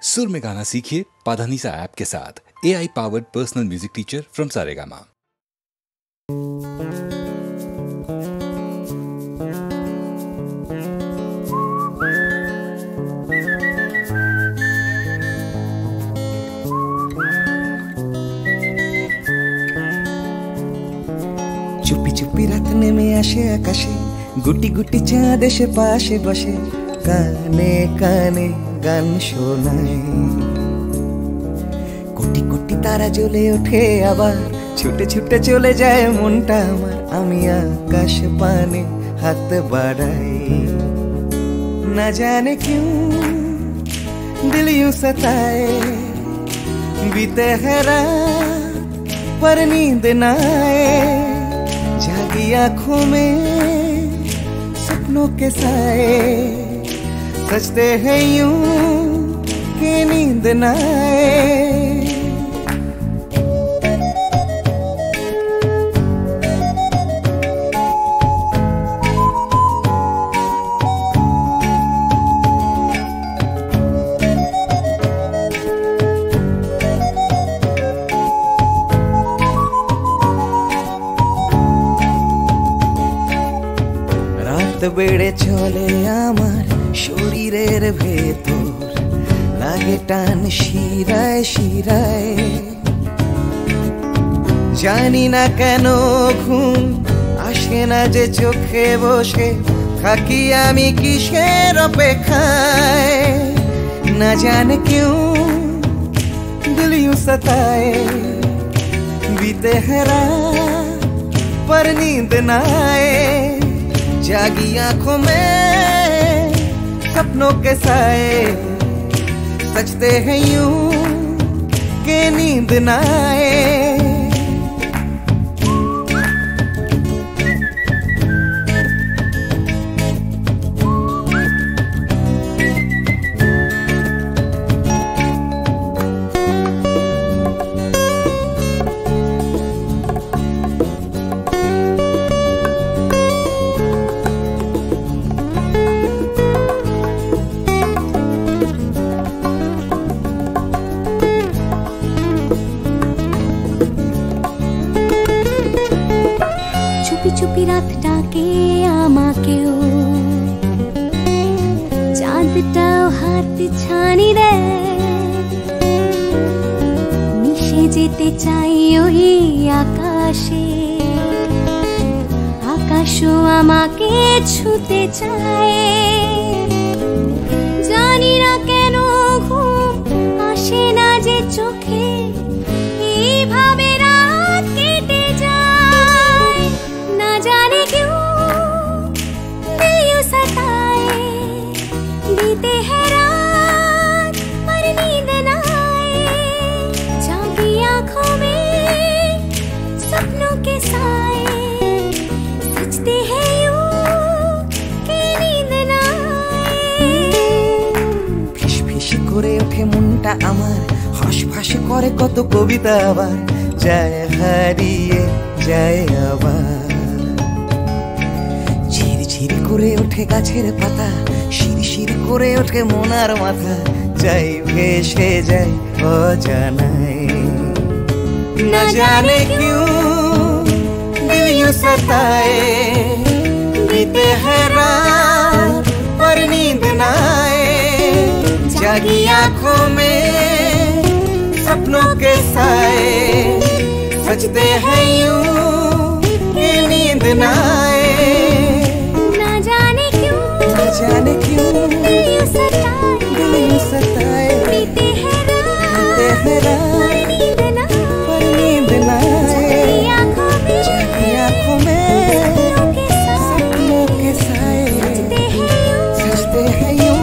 सुर में गाना सीखिए पाधानीसा ऐप के साथ। AI powered personal music teacher from Saregama. চুপি চুপি রাত নেমে আসে আকাশে, গুটি গুটি চাঁদ এসে পাশে বসে, কানে কানে গান শোনায়। কোটি কোটি তারা জ্বলে ওঠে আবার, ছুটে ছুটে চলে যায় মনটা আমার। আমি আকাশ পানে হাত বাড়াই, না জানে क्यों दिल यूं सताए। बीते है रात पर नींद ना आए, जागी आंखों में सपनों के साए। सजते हैं यूं कि नींद ना आए। বেড়ে চলে আমার শরীরের ভেতর, লাগে টান শিরায় শিরায়। জানি না কেন ঘুম আসে না যে চোখে বসে, থাকি আমি কিসের অপেক্ষায়। না জানে क्यों दिल यूं सताए। बीते है रात पर नींद ना आए, जागी आंखों में सपनों के साए। सजते हैं यूं कि नींद ना आए। চুপি চুপি রাত ডাকে আমাকেও, চাঁদটাও হাত ছানি দেয়। মিশে যেতে চাই ওই আকাশে, আকাশও আমাকে ছুতে চায়। জানি না কেন ঘুম আসে না যে চোখে, এইভাবে রাত কেটে যায়। না জানে क्यों दिल यूं सताए। बीते है रात पर नींद ना आए, जागी आंखों में सपनों के साए। सजते हैं यूं कि नींद ना आए। ফিস ফিস করে ওঠে মনটা আমার, হাসফাস করে কত কবিতা আবার, যায় হারিয়ে যায় আবার। ঝিরঝির করে ওঠে গাছের পাতা, শিরশির করে ওঠে মনার মাথা, যাই ভেসে যায় অজানায়। না জানে क्यों दिल यूं सताए। बीते है रात पर नींद ना आए, जागी आंखों में सपनों के साए। सजते हैं यूं कि नींद ना आए। ना जाने क्यों दिल यूं सताए। बीते है रात पर नींद ना आए, जागी आंखों में सपनों के साए। सजते हैं यूं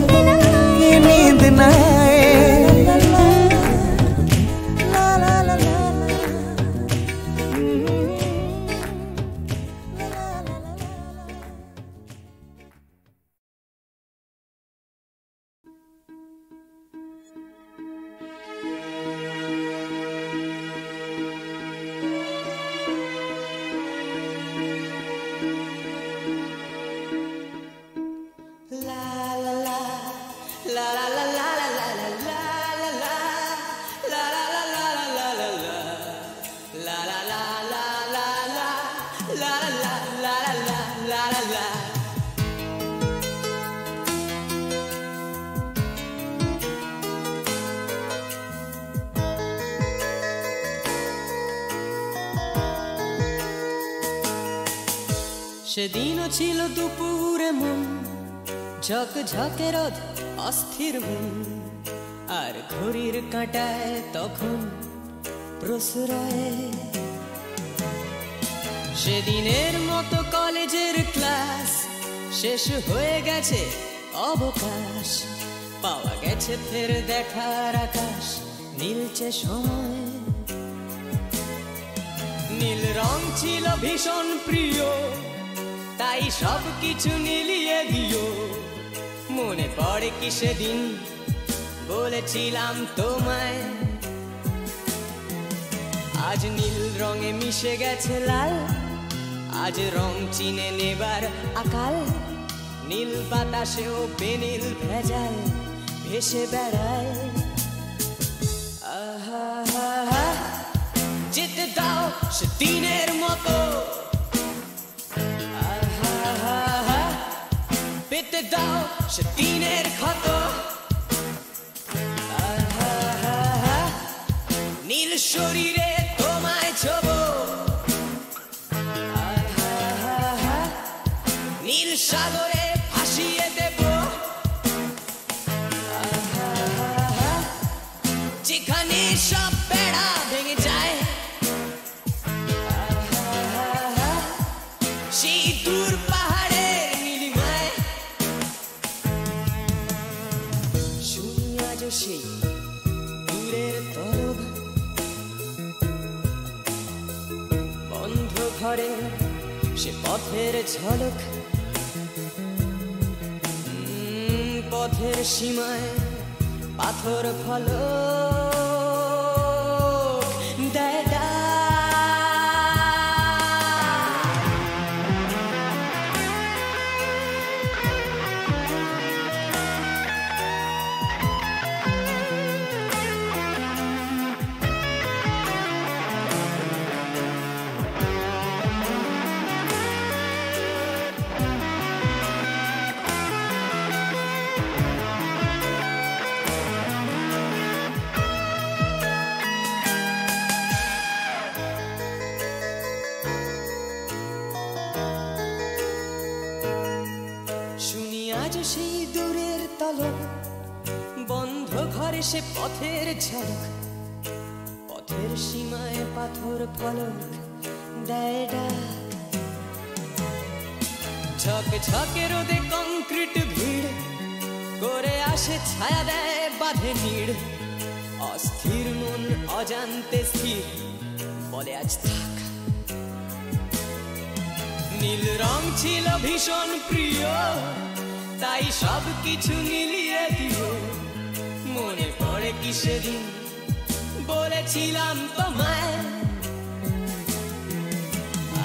कि नींद ना आए। La la la la la la la la la. সেদিনও ছিল দুপুরে মন ঝকঝকে রোদ অস্থির মন আর ঘড়ির কাঁটায় তখন প্রশ্রয় সেদিনের মতো কলেজের ক্লাস শেষ হয়ে গেছে অবকাশ পাওয়া গেছে ফের দেখার আকাশ নীলচে সময় নীল রং ছিল ভীষণ প্রিয় তাই সব কিছু নীলিয়ে দিও মনে পড়ে কি সেদিন বলেছিলাম তোমায় আজ নীল রঙে মিশে গেছে লাল আজ রং চিনে নেবার আকাল নীল বাতাসেও বেনীল ভেজাল ভেসে বেড়ায় আহা হা যেতে দাও সে দিনের মতো আহা হা পেতে দাও সে দিনের ক্ষত আহা হা নীল শরীরে তোমায় ছোবো আহা হা নীল সাগরে ভাসিয়ে দেব আহা হা যেখানে সব বেড়া ভেঙে যায় সেই দূর পাহাড়ের নীলিমায় শুনি আজ সেই দূরের তরব বন্ধ ঘরে সে পথের ঝলক পথের সীমায় পাথর ফলক দেয় সেই দূরের তলক বন্ধ ঘরে সে পথের ঝলক পথের সীমায় পাথর ফলক দেয় ডাক ঝকে ঝকে রোদে কংক্রিট ভিড় করে আসে ছায়া দেয় বাঁধে নিড় অস্থির মন অজান্তে স্থির বলে আজ থাক নীল রং ছিল ভীষণ প্রিয় তাই সব কিছু মিলিয়ে দিও মনে পড়ে কি সেদিন বলেছিলাম তোমায়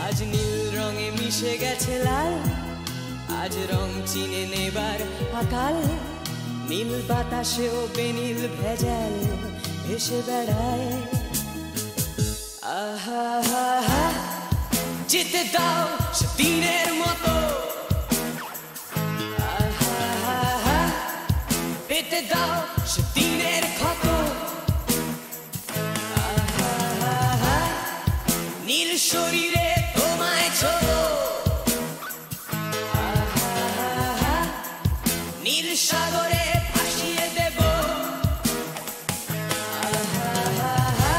আজ নীল রঙে মিশে গেছে লাল আজ রং চিনে নেবার আকাল নীল বাতাসেও বেনীল ভেজাল ভেসে বেড়ায় আহা হা হা যেতে দাও সে দিনের মতো পেতে দাও সে দিনের ক্ষত আহা হা নীল শরীরে তোমায় ছোবো আহা হা নীল সাগরে ভাসিয়ে দেব আহা হা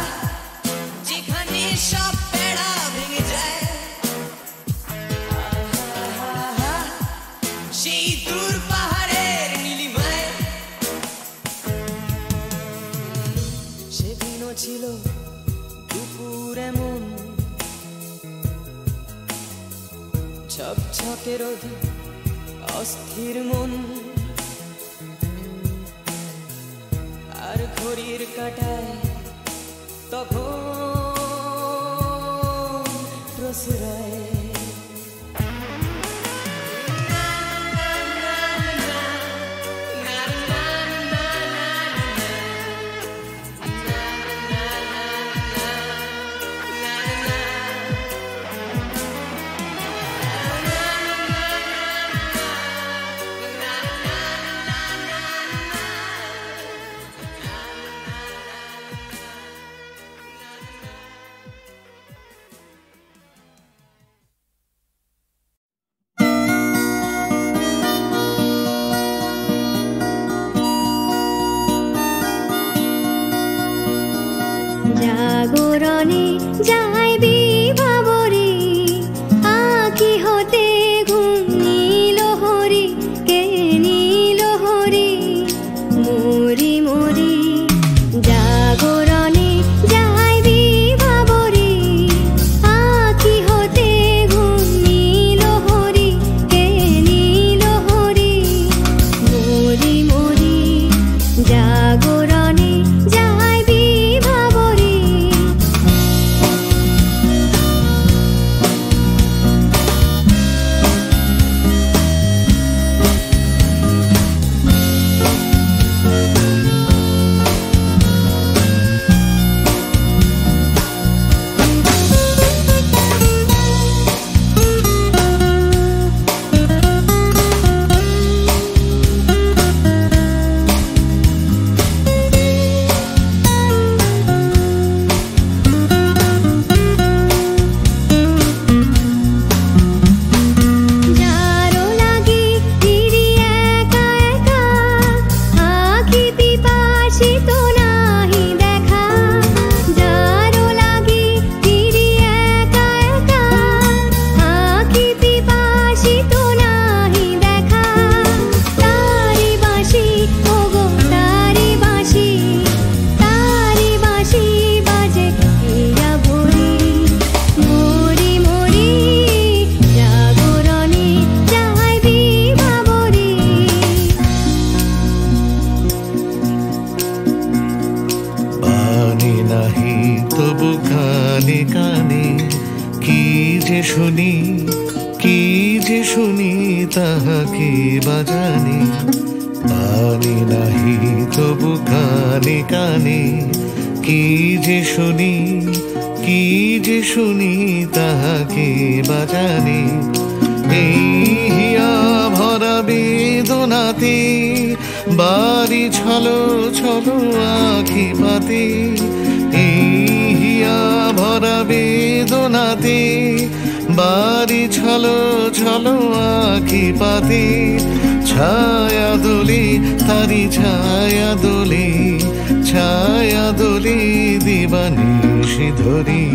যেখানে সব বেড়া ভেঙে যায় আহা হা সেই দূর পাহাড়ের নীলিমায় সেদিনও ছিল দুপুরে মন ঝকঝকে রোদ অস্থির মন আর ঘড়ির কাঁটায় তখন প্রশ্রয় জাগরণে যাই বিভাবরে আঁকি হতে ঘুম নীল হরি কে নীল হরি মরি মরি জাগরণে যাই বিভাবরে আঁকি হতে ঘুম নীল হরি কে নীল হরি মরি মরি জাগরণে যাই বিভাবরে যারো লাগি ফিরি একা একা আঁখি পিপাসিত নাহি দেখা যারো লাগি ফিরি একা একা আঁখি পিপাসিত নাহি দেখা তারি বাঁশি ওগো তারি বাঁশি বাজে হীরা ভরি মরি মরি জাগরণে যাই বিভাবরে বাণী নাহি তবু কানে কানে কি যে শুনি তাহাকে বাজানে বাণী নাহি তবু কানে কানে কি যে শুনি তাহাকে বাজানে এই হিয়া ভরা বেদনাতে বাড়ি ছলো ছলো আঁখি পাতে এই হিয়া ভরা বেদনাতে বাড়ি ছলো ছলো আঁখি পাতে ছায়া দোলে তারি ছায়া দোলে দিবানিশি ধরি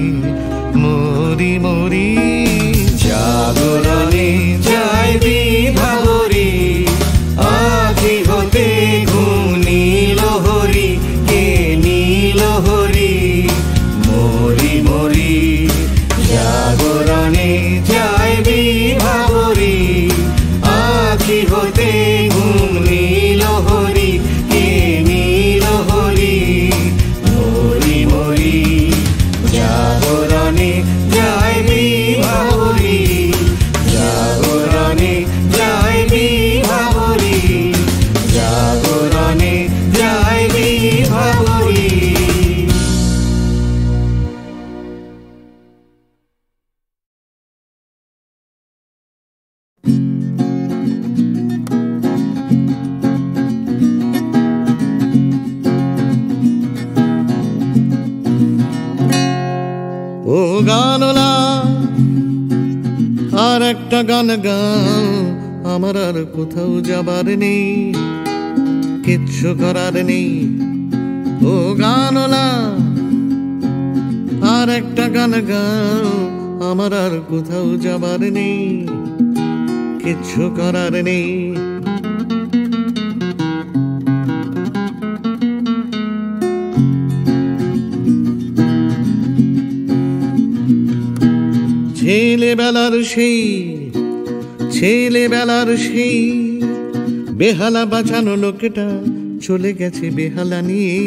মরি মরি জাগরণে যাই বিভাবরে আঁখি হতে ঘুম নীল হরি কে নীল হরি মরি মরি জাগরণে যাই বিভাবরে আঁখি হতে ঘুম নীল হরি কে নীল হরি মরি মরি জাগরণে যাই বিভাবরে জাগরণে যাই বিভাবরে জাগরণে যাই বিভাবরে ও গানলা আর একটা গান গাও আমার আর কোথাও যাবার নেই কিচ্ছু করার নেই ও গানলা আর একটা গান গাও আমার আর কোথাও যাবার নেই কিচ্ছু করার নেই ছেলেবেলার সেই বেহালা বাঁচানো লোকটা চলে গেছে বেহালা নিয়ে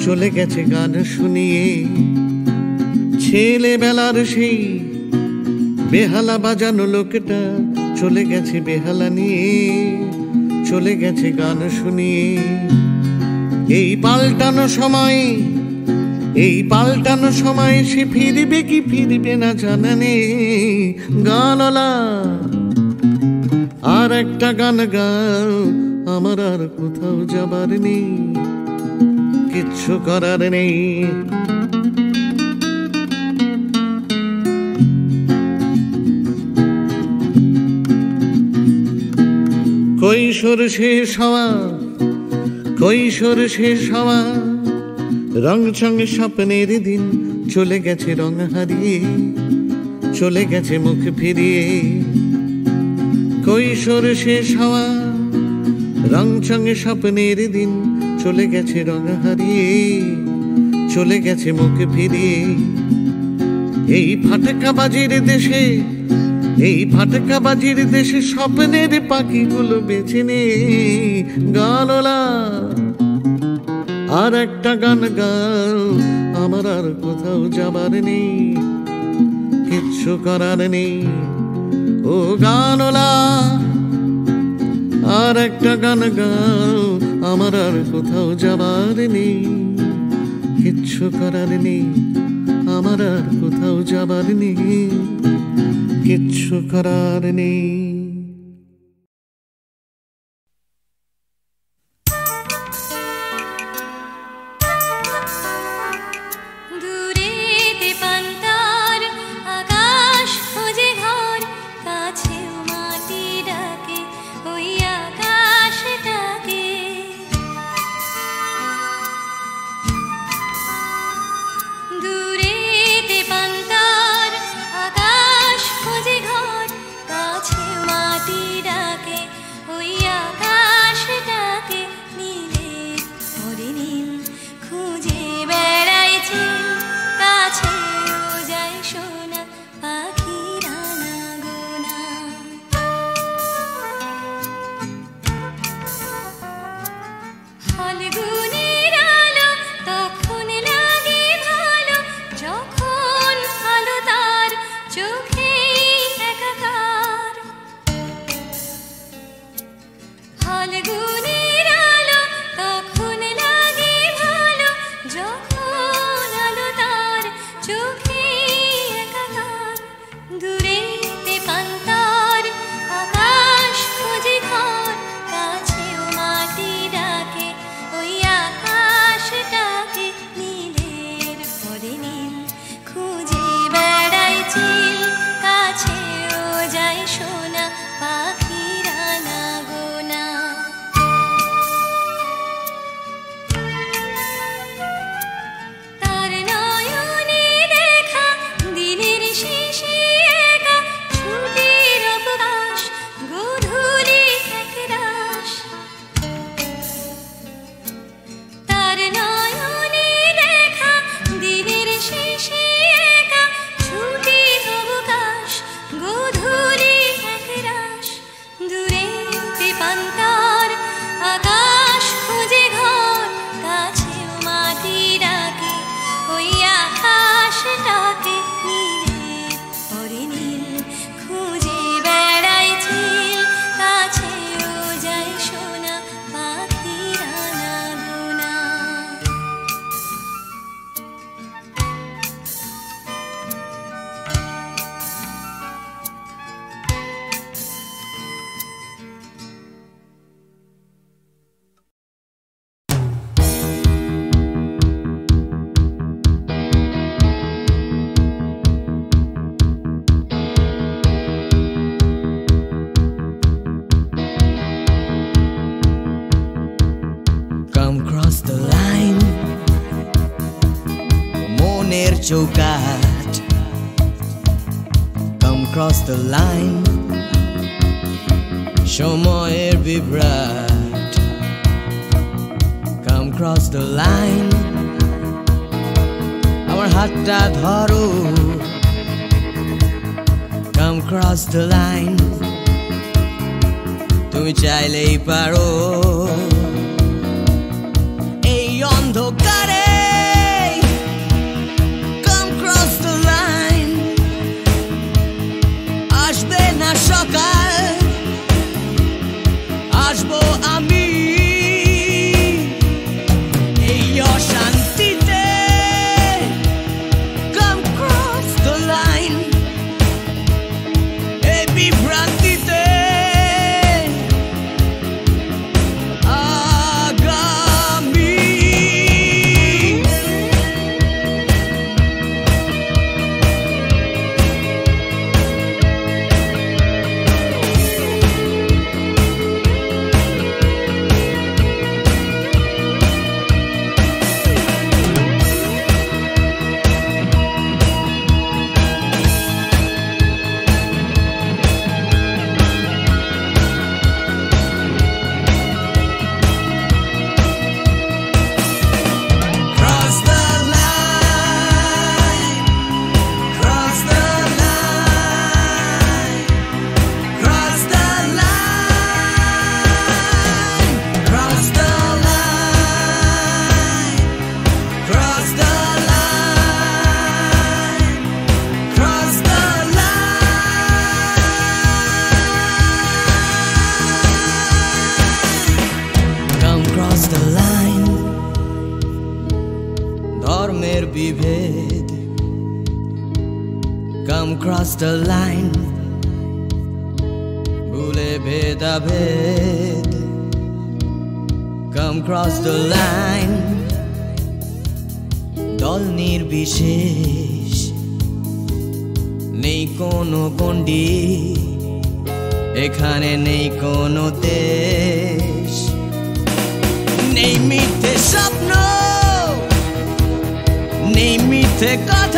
চলে গেছে গান শুনিয়ে ছেলেবেলার সেই বেহালা বাজানো লোকটা চলে গেছে বেহালা নিয়ে চলে গেছে গান শুনিয়ে এই পাল্টানো সময় সে ফিরবে কি ফিরবে না জানা নেই গানলা আর একটা গান গাও আমার আর কোথাও যাবার নেই কিচ্ছু করার নেই কৈশোর শেষ হওয়া রং সঙ্গে স্বপ্নের দিন চলে গেছে রং হারিয়ে, চলে গেছে মুখ ফিরিয়ে। কৈশোর শেষ হওয়া রং সঙ্গে স্বপ্নের দিন চলে গেছে রং হারিয়ে, চলে গেছে মুখ ফিরিয়ে। এই ফাটকাবাজির দেশে, এই ফাটকাবাজির দেশে স্বপ্নের পাখিগুলো বেছে নে গানলা। আর একটা গান গাও, আমার আর কোথাও যাবার নেই, কিচ্ছু করার নেই ও গানলা। আর একটা গান গাও, আমার আর কোথাও যাবার নেই, কিচ্ছু করার নেই, আমার আর কোথাও যাবার নেই, কিচ্ছু করার নেই। চৌকাঠ, come cross the line, সময়ের বিভ্রাট, come cross the line, আমার হাতটা ধরো, come cross the line, তুমি চাইলেই পারো এই অন্ধকারে সকাল আসবো আমি এই অশান্তিতে come cross the line এই বিভ্রান্তিতে আগামী রঙের বিভেদ Come cross the line ভুলে ভেদাভেদ Come cross the line দল নির্বিশেষ নেই কোনো গণ্ডি এখানে নেই কোনো দেশ নেই মিথ্যে স্বপ্ন নেই মিথ্যে কথা